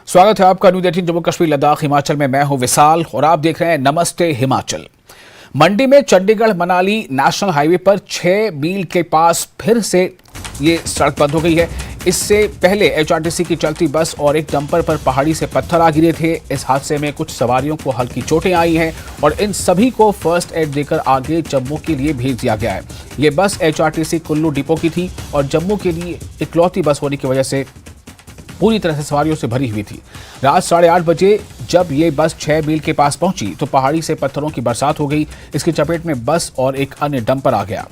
स्वागत है आपका न्यूज़ 18 जम्मू कश्मीर लद्दाख हिमाचल में। मैं हूं विशाल और आप देख रहे हैं नमस्ते हिमाचल। मंडी में चंडीगढ़ मनाली नेशनल हाईवे पर 6 मील के पास फिर से ये सड़क बंद हो गई है। इससे पहले एचआरटीसी की चलती बस और एक डंपर पर पहाड़ी से पत्थर आ गिरे थे। इस हादसे में कुछ सवारियों को हल्की चोटें आई हैं और इन सभी को फर्स्ट एड देकर आगे जम्मू के लिए भेज दिया गया है। ये बस एचआरटीसी कुल्लू डिपो की थी और जम्मू के लिए इकलौती बस होने की वजह से पूरी तरह से सवारियों से भरी हुई थी। रात 8:30 बजे जब ये बस 6 मील के पास पहुंची तो पहाड़ी से पत्थरों की बरसात हो गई। इसकी चपेट में बस और एक अन्य डंपर आ गया।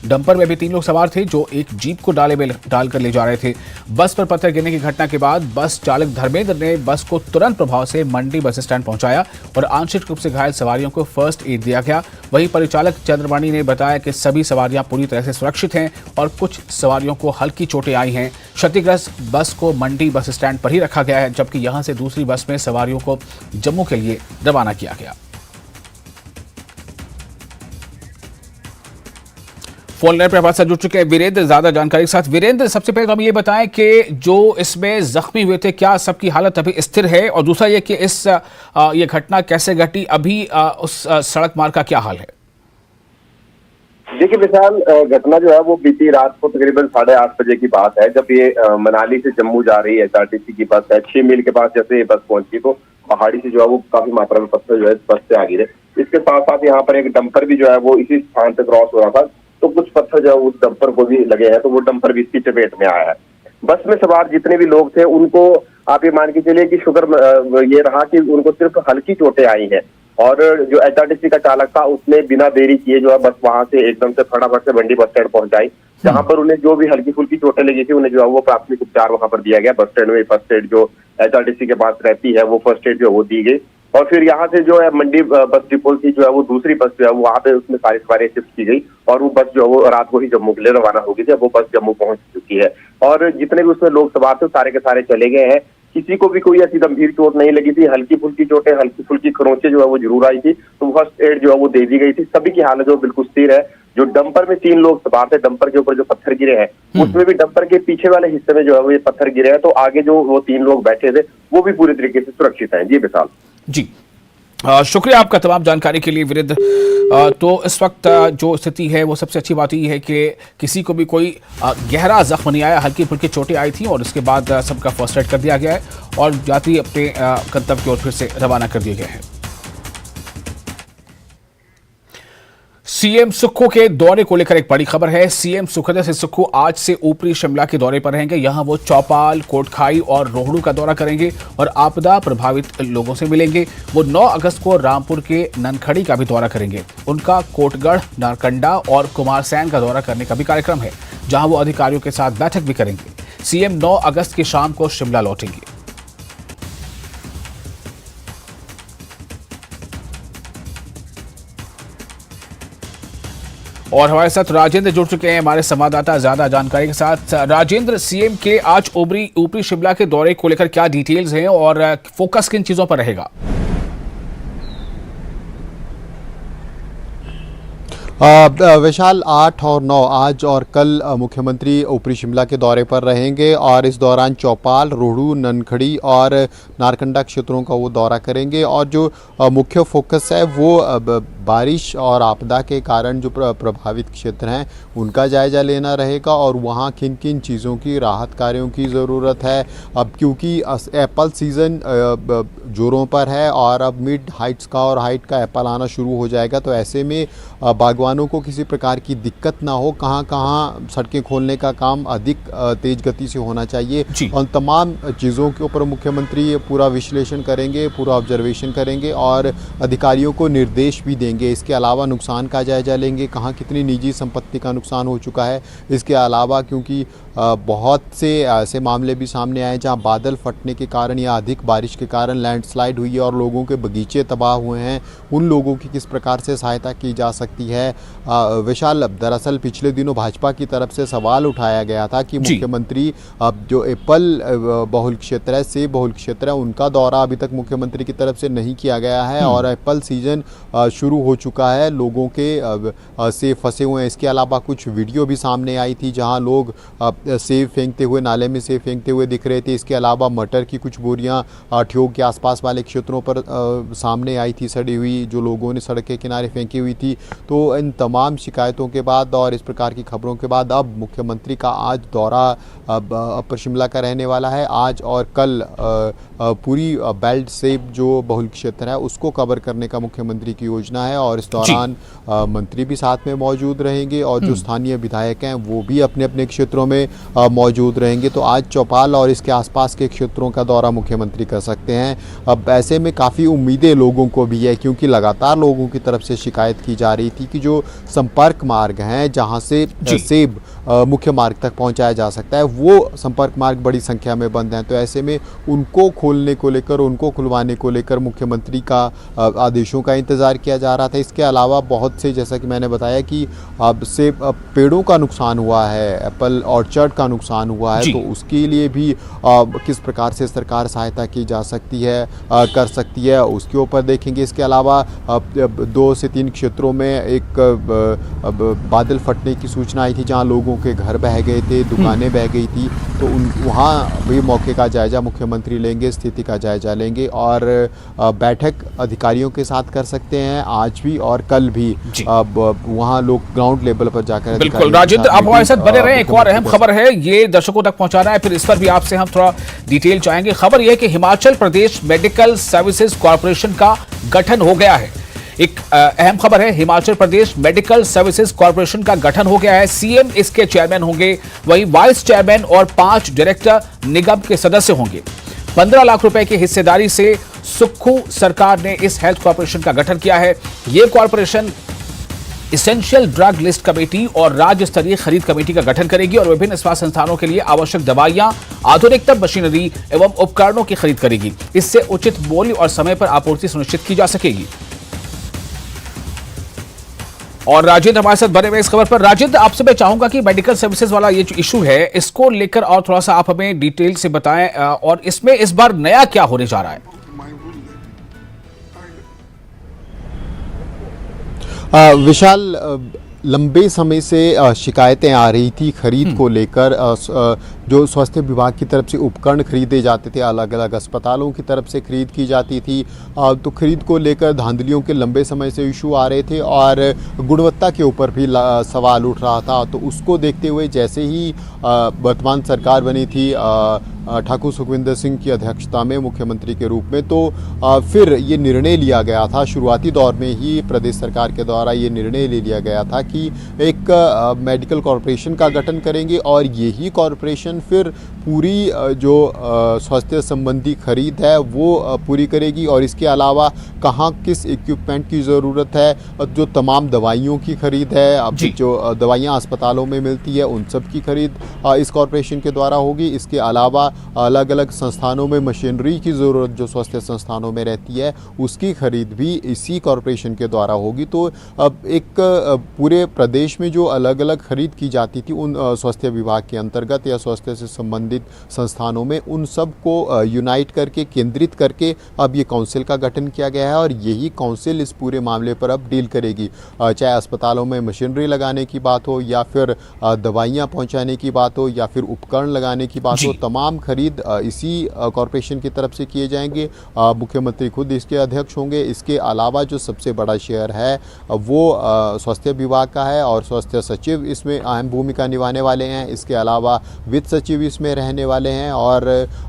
डंपर में भी 3 लोग सवार थे जो एक जीप को डाले में डालकर ले जा रहे थे। बस पर पत्थर गिरने की घटना के बाद बस चालक धर्मेंद्र ने बस को तुरंत प्रभाव से मंडी बस स्टैंड पहुंचाया और आंशिक रूप से घायल सवारियों को फर्स्ट एड दिया गया। वहीं परिचालक चंद्रमणि ने बताया कि सभी सवारियां पूरी तरह से सुरक्षित हैं और कुछ सवारियों को हल्की चोटें आई हैं। क्षतिग्रस्त बस को मंडी बस स्टैंड पर ही रखा गया है, जबकि यहां से दूसरी बस में सवारियों को जम्मू के लिए रवाना किया गया। फोन लाइन पर हमारे साथ जुड़ चुके हैं वीरेंद्र ज्यादा जानकारी के साथ। वीरेंद्र, सबसे पहले तो हम ये बताएं कि जो इसमें जख्मी हुए थे क्या सबकी हालत अभी स्थिर है, और दूसरा ये कि ये घटना कैसे घटी, अभी उस सड़क मार्ग का क्या हाल है? देखिए विशाल, घटना जो है वो बीती रात को तकरीबन 8:30 बजे की बात है, जब ये मनाली से जम्मू जा रही है एचआरटीसी की बस है। 6 मील के पास जैसे ये बस पहुंची तो पहाड़ी से जो है वो काफी मात्रा में पत्थर जो है बस से आ गिरे। इसके साथ साथ यहाँ पर एक डंपर भी जो है वो इसी स्थान से क्रॉस हो रहा था, तो कुछ पत्थर जो है उस डंपर को भी लगे हैं, तो वो डंपर भी इसकी चपेट में आया है। बस में सवार जितने भी लोग थे उनको आप ये मान के चलिए कि शुक्र ये रहा कि उनको सिर्फ हल्की चोटें आई हैं, और जो एचआरटीसी का चालक था उसने बिना देरी किए जो है बस वहां से एकदम से फटाफट से मंडी बस स्टैंड पहुंचाई, जहां पर उन्हें जो भी हल्की फुल्की चोटें लगी थी उन्हें जो है वो प्राथमिक उपचार वहां पर दिया गया। बस स्टैंड में फर्स्ट एड जो एचआरटीसी के पास रहती है वो फर्स्ट एड जो वो दी गई, और फिर यहाँ से जो है मंडी बस डिपो की जो है वो दूसरी बस जो है वहाँ पे उसमें सारी सवारी शिफ्ट की गई, और वो बस जो है वो रात को ही जम्मू के लिए रवाना हो गई थी। वो बस जम्मू पहुंच चुकी है और जितने भी उसमें लोग सवार थे सारे के सारे चले गए हैं। किसी को भी कोई ऐसी गंभीर चोट नहीं लगी थी। हल्की फुल्की चोटें, हल्की फुल्की खरोंचे जो है वो जरूर आई थी, तो फर्स्ट एड जो है वो दे दी गई थी। सभी की हालत जो बिल्कुल स्थिर है। जो डंपर में 3 लोग सवार थे, डंपर के ऊपर जो पत्थर गिरे हैं उसमें भी डंपर के पीछे वाले हिस्से में जो है वो ये पत्थर गिरे हैं, तो आगे जो वो 3 लोग बैठे थे वो भी पूरी तरीके से सुरक्षित हैं। जी विशाल। जी, शुक्रिया आपका तमाम जानकारी के लिए वीरेंद्र। तो इस वक्त जो स्थिति है वो सबसे अच्छी बात ये है कि किसी को भी कोई गहरा जख्म नहीं आया, हल्की फुल्की चोटें आई थी और इसके बाद सबका फर्स्ट एड कर दिया गया है और यात्री अपने गंतव्य की ओर फिर से रवाना कर दिए गए हैं। सीएम सुक्खू के दौरे को लेकर एक बड़ी खबर है। सीएम सुखविंदर सिंह सुक्खू आज से ऊपरी शिमला के दौरे पर रहेंगे। यहां वो चौपाल, कोटखाई और रोहड़ू का दौरा करेंगे और आपदा प्रभावित लोगों से मिलेंगे। वो 9 अगस्त को रामपुर के ननखड़ी का भी दौरा करेंगे। उनका कोटगढ़, नारकंडा और कुमारसैन का दौरा करने का भी कार्यक्रम है, जहां वो अधिकारियों के साथ बैठक भी करेंगे। सीएम 9 अगस्त की शाम को शिमला लौटेंगे। और हमारे साथ राजेंद्र जुड़ चुके हैं, हमारे संवाददाता, ज्यादा जानकारी के साथ। राजेंद्र, सीएम के आज ऊपरी शिमला के दौरे को लेकर क्या डिटेल्स हैं और फोकस किन चीजों पर रहेगा? विशाल, 8 और 9 आज और कल मुख्यमंत्री ऊपरी शिमला के दौरे पर रहेंगे और इस दौरान चौपाल, रोहड़ू, ननखड़ी और नारकंडा क्षेत्रों का वो दौरा करेंगे। और जो मुख्य फोकस है वो बारिश और आपदा के कारण जो प्रभावित क्षेत्र हैं उनका जायजा लेना रहेगा और वहाँ किन किन चीज़ों की राहत कार्यों की ज़रूरत है। अब क्योंकि एप्पल सीज़न जोरों पर है और अब मिड हाइट्स का और हाइट का एप्पल आना शुरू हो जाएगा, तो ऐसे में बागवानों को किसी प्रकार की दिक्कत ना हो, कहाँ कहाँ सड़कें खोलने का काम अधिक तेज गति से होना चाहिए, उन तमाम चीज़ों के ऊपर मुख्यमंत्री पूरा विश्लेषण करेंगे, पूरा ऑब्जर्वेशन करेंगे और अधिकारियों को निर्देश भी देंगे। इसके अलावा नुकसान का जायजा लेंगे, कहाँ कितनी निजी संपत्ति का नुकसान हो चुका है। इसके अलावा क्योंकि बहुत से ऐसे मामले भी सामने आए जहाँ बादल फटने के कारण या अधिक बारिश के कारण लैंडस्लाइड हुई है और लोगों के बगीचे तबाह हुए हैं, उन लोगों की किस प्रकार से सहायता की जा सकती सकती है। विशाल, दरअसल पिछले दिनों भाजपा की तरफ से सवाल उठाया गया था कि मुख्यमंत्री जो एप्पल बहुल क्षेत्र है, सेब बहुल क्षेत्र है, उनका दौरा अभी तक मुख्यमंत्री की तरफ से नहीं किया गया है और एप्पल सीजन शुरू हो चुका है, लोगों के सेब फंसे हुए हैं। इसके अलावा कुछ वीडियो भी सामने आई थी जहां लोग सेब फेंकते हुए, नाले में सेब फेंकते हुए दिख रहे थे। इसके अलावा मटर की कुछ बोरियां ठियोग के आसपास वाले क्षेत्रों पर सामने आई थी सड़ी हुई, जो लोगों ने सड़क के किनारे फेंकी हुई थी। तो इन तमाम शिकायतों के बाद और इस प्रकार की खबरों के बाद अब मुख्यमंत्री का आज दौरा अपर शिमला का रहने वाला है। आज और कल पूरी बेल्ट सेब जो बहुल क्षेत्र है उसको कवर करने का मुख्यमंत्री की योजना है और इस दौरान मंत्री भी साथ में मौजूद रहेंगे और जो स्थानीय विधायक हैं वो भी अपने अपने क्षेत्रों में मौजूद रहेंगे। तो आज चौपाल और इसके आसपास के क्षेत्रों का दौरा मुख्यमंत्री कर सकते हैं। अब ऐसे में काफ़ी उम्मीदें लोगों को भी है, क्योंकि लगातार लोगों की तरफ से शिकायत की जा रही थी कि जो संपर्क मार्ग हैं जहां से सेब मुख्य मार्ग तक पहुंचाया जा सकता है, वो संपर्क मार्ग बड़ी संख्या में बंद हैं। तो ऐसे में उनको खोलने को लेकर, उनको खुलवाने को लेकर मुख्यमंत्री का आदेशों का इंतज़ार किया जा रहा था। इसके अलावा बहुत से, जैसा कि मैंने बताया कि अब से पेड़ों का नुकसान हुआ है, एप्पल ऑर्चर्ड का नुकसान हुआ है, तो उसके लिए भी किस प्रकार से सरकार सहायता की जा सकती है, कर सकती है, उसके ऊपर देखेंगे। इसके अलावा 2 से 3 क्षेत्रों में एक बादल फटने की सूचना आई थी जहां लोगों के घर बह गए थे, दुकानें बह गई थी। तो वहाँ भी मौके का जायजा मुख्यमंत्री लेंगे, स्थिति का जायजा लेंगे और बैठक अधिकारियों के साथ कर सकते हैं आज भी और कल भी। वहाँ लोग ग्राउंड लेवल पर जाकर, बिल्कुल राजेंद्र, आप हमारे साथ बने रहें। एक और अहम खबर है, ये दर्शकों तक पहुंचाना है, फिर इस पर भी आपसे हम थोड़ा डिटेल चाहेंगे। खबर यह है कि Himachal Pradesh medical services corporation का गठन हो गया है। एक अहम खबर है, Himachal Pradesh medical services corporation का गठन हो गया है। सीएम इसके चेयरमैन होंगे, वहीं वाइस चेयरमैन और 5 डायरेक्टर निगम के सदस्य होंगे। 15 लाख रुपए की हिस्सेदारी से सुक्खू सरकार ने इस हेल्थ कॉर्पोरेशन का गठन किया है। यह corporation essential drug list committee और राज्य स्तरीय खरीद कमेटी का गठन करेगी और विभिन्न स्वास्थ्य संस्थानों के लिए आवश्यक दवाइयां, आधुनिकतम मशीनरी एवं उपकरणों की खरीद करेगी। इससे उचित मूल्य और समय पर आपूर्ति सुनिश्चित की जा सकेगी। और राजेंद्र हमारे साथ बने हुए इस खबर पर। राजेंद्र, आपसे मैं चाहूंगा कि मेडिकल सर्विसेज वाला ये जो इशू है, इसको लेकर और थोड़ा सा आप हमें डिटेल से बताएं और इसमें इस बार नया क्या होने जा रहा है? विशाल, लंबे समय से शिकायतें आ रही थी खरीद को लेकर। जो स्वास्थ्य विभाग की तरफ से उपकरण खरीदे जाते थे, अलग अलग अस्पतालों की तरफ से खरीद की जाती थी, तो खरीद को लेकर धांधलियों के लंबे समय से इशू आ रहे थे और गुणवत्ता के ऊपर भी सवाल उठ रहा था। तो उसको देखते हुए जैसे ही वर्तमान सरकार बनी थी ठाकुर सुखविंदर सिंह की अध्यक्षता में मुख्यमंत्री के रूप में, तो फिर ये निर्णय लिया गया था, शुरुआती दौर में ही प्रदेश सरकार के द्वारा ये निर्णय ले लिया गया था कि एक मेडिकल कॉरपोरेशन का गठन करेंगे और यही कॉरपोरेशन फिर पूरी जो स्वास्थ्य संबंधी खरीद है वो पूरी करेगी और इसके अलावा कहाँ किस इक्विपमेंट की ज़रूरत है, जो तमाम दवाइयों की खरीद है, अब जो दवाइयाँ अस्पतालों में मिलती है उन सब की खरीद इस कॉरपोरेशन के द्वारा होगी। इसके अलावा अलग अलग संस्थानों में मशीनरी की ज़रूरत जो स्वास्थ्य संस्थानों में रहती है उसकी खरीद भी इसी कॉरपोरेशन के द्वारा होगी। तो अब एक पूरे प्रदेश में जो अलग अलग खरीद की जाती थी उन स्वास्थ्य विभाग के अंतर्गत या स्वास्थ्य से संबंधित संस्थानों में, उन सब को यूनाइट करके, केंद्रित करके अब ये काउंसिल का गठन किया गया है और यही काउंसिल इस पूरे मामले पर अब डील करेगी। चाहे अस्पतालों में मशीनरी लगाने की बात हो या फिर दवाइयाँ पहुँचाने की बात हो या फिर उपकरण लगाने की बात हो, तमाम खरीद इसी कॉरपोरेशन की तरफ से किए जाएंगे। मुख्यमंत्री खुद इसके अध्यक्ष होंगे। इसके अलावा जो सबसे बड़ा शेयर है वो स्वास्थ्य विभाग का है और स्वास्थ्य सचिव इसमें अहम भूमिका निभाने वाले हैं। इसके अलावा वित्त सचिव इसमें रहने वाले हैं और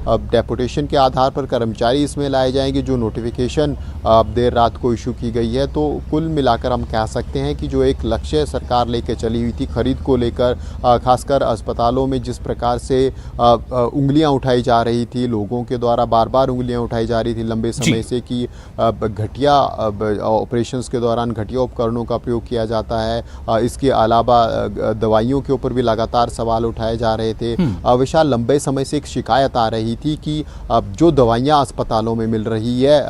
डेपुटेशन के आधार पर कर्मचारी इसमें लाए जाएंगे, जो नोटिफिकेशन देर रात को इशू की गई है। तो कुल मिलाकर हम कह सकते हैं कि जो एक लक्ष्य सरकार लेकर चली हुई थी खरीद को लेकर, खासकर अस्पतालों में जिस प्रकार से उंगली उंगलियां उठाई जा रही थी, लोगों के द्वारा बार बार उंगलियां उठाई जा रही थी लंबे समय से कि घटिया ऑपरेशंस के दौरान घटिया उपकरणों का प्रयोग किया जाता है। इसके अलावा दवाइयों के ऊपर भी लगातार सवाल उठाए जा रहे थे। विशाल, लंबे समय से एक शिकायत आ रही थी कि जो दवाइयाँ अस्पतालों में मिल रही है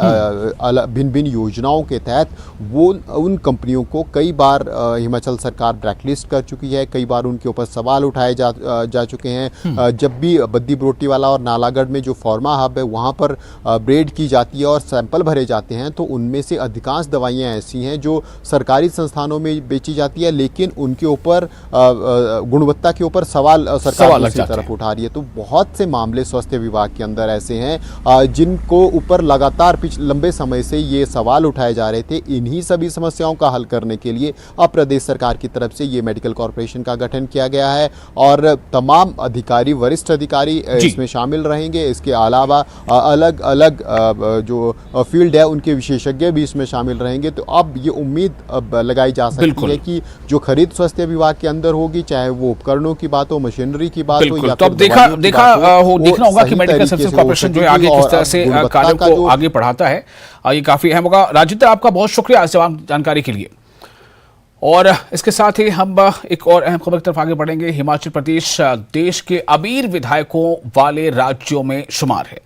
भिन्न भिन्न योजनाओं के तहत, वो उन कंपनियों को कई बार हिमाचल सरकार ब्लैकलिस्ट कर चुकी है, कई बार उनके ऊपर सवाल उठाए जा चुके हैं। जब भी बद्दी बरोटीवाला और नालागढ़ में जो फार्मा हब है वहाँ पर ब्रेड की जाती है और सैंपल भरे जाते हैं, तो उनमें से अधिकांश दवाइयाँ ऐसी हैं जो सरकारी संस्थानों में बेची जाती है, लेकिन उनके ऊपर गुणवत्ता के ऊपर सवाल सरकार दूसरी तरफ उठा रही है। तो बहुत से मामले स्वास्थ्य विभाग के अंदर ऐसे हैं जिनको ऊपर लगातार लंबे समय से ये सवाल उठाए जा रहे थे। इन्हीं सभी समस्याओं का हल करने के लिए अब प्रदेश सरकार की तरफ से ये मेडिकल कॉर्पोरेशन का गठन किया गया है और तमाम अधिकारी, वरिष्ठ अधिकारी इसमें शामिल रहेंगे। इसके अलावा अलग अलग जो फील्ड है उनके विशेषज्ञ भी इसमें शामिल रहेंगे। तो अब ये उम्मीद लगाई जा सकती है कि जो खरीद स्वास्थ्य विभाग के अंदर होगी, चाहे वो उपकरणों की बात हो, मशीनरी की बात हो, या तो अब देखना होगा कि मेडिकल सर्विसेज कॉर्पोरेशन जो है आगे किस तरह से कार्यों को आगे बढ़ाता है। ये काफी अहम होगा। राजेंद्र, आपका बहुत शुक्रिया इस जानकारी के लिए। और इसके साथ ही हम एक और अहम खबर की तरफ आगे बढ़ेंगे। हिमाचल प्रदेश देश के अमीर विधायकों वाले राज्यों में शुमार है।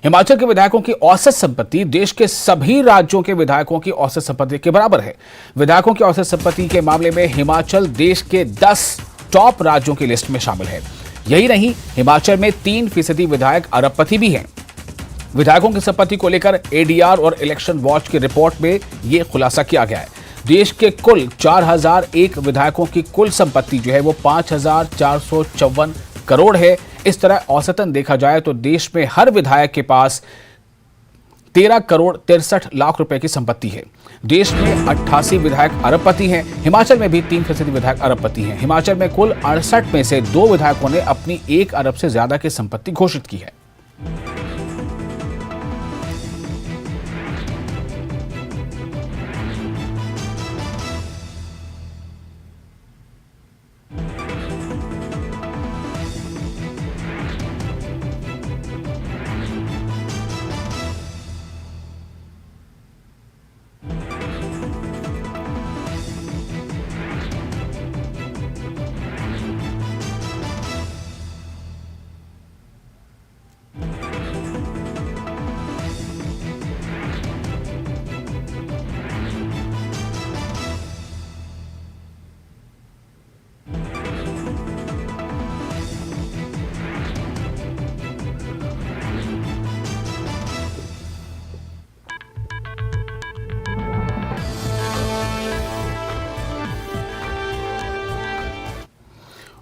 हिमाचल के विधायकों की औसत संपत्ति देश के सभी राज्यों के विधायकों की औसत संपत्ति के बराबर है। विधायकों की औसत संपत्ति के मामले में हिमाचल देश के 10 टॉप राज्यों की लिस्ट में शामिल है। यही नहीं, हिमाचल में 3% विधायक अरबपति भी हैं। विधायकों की संपत्ति को लेकर एडीआर और इलेक्शन वॉच की रिपोर्ट में यह खुलासा किया गया है। देश के कुल 4001 विधायकों की कुल संपत्ति जो है वो 5454 करोड़ है। इस तरह औसतन देखा जाए तो देश में हर विधायक के पास 13 करोड़ 63 लाख रुपए की संपत्ति है। देश में 88 विधायक अरबपति हैं। हिमाचल में भी 3% विधायक अरबपति हैं। हिमाचल में कुल 68 में से 2 विधायकों ने अपनी 1 अरब से ज्यादा की संपत्ति घोषित की है।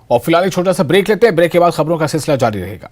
और फिलहाल एक छोटा सा ब्रेक लेते हैं। ब्रेक के बाद खबरों का सिलसिला जारी रहेगा।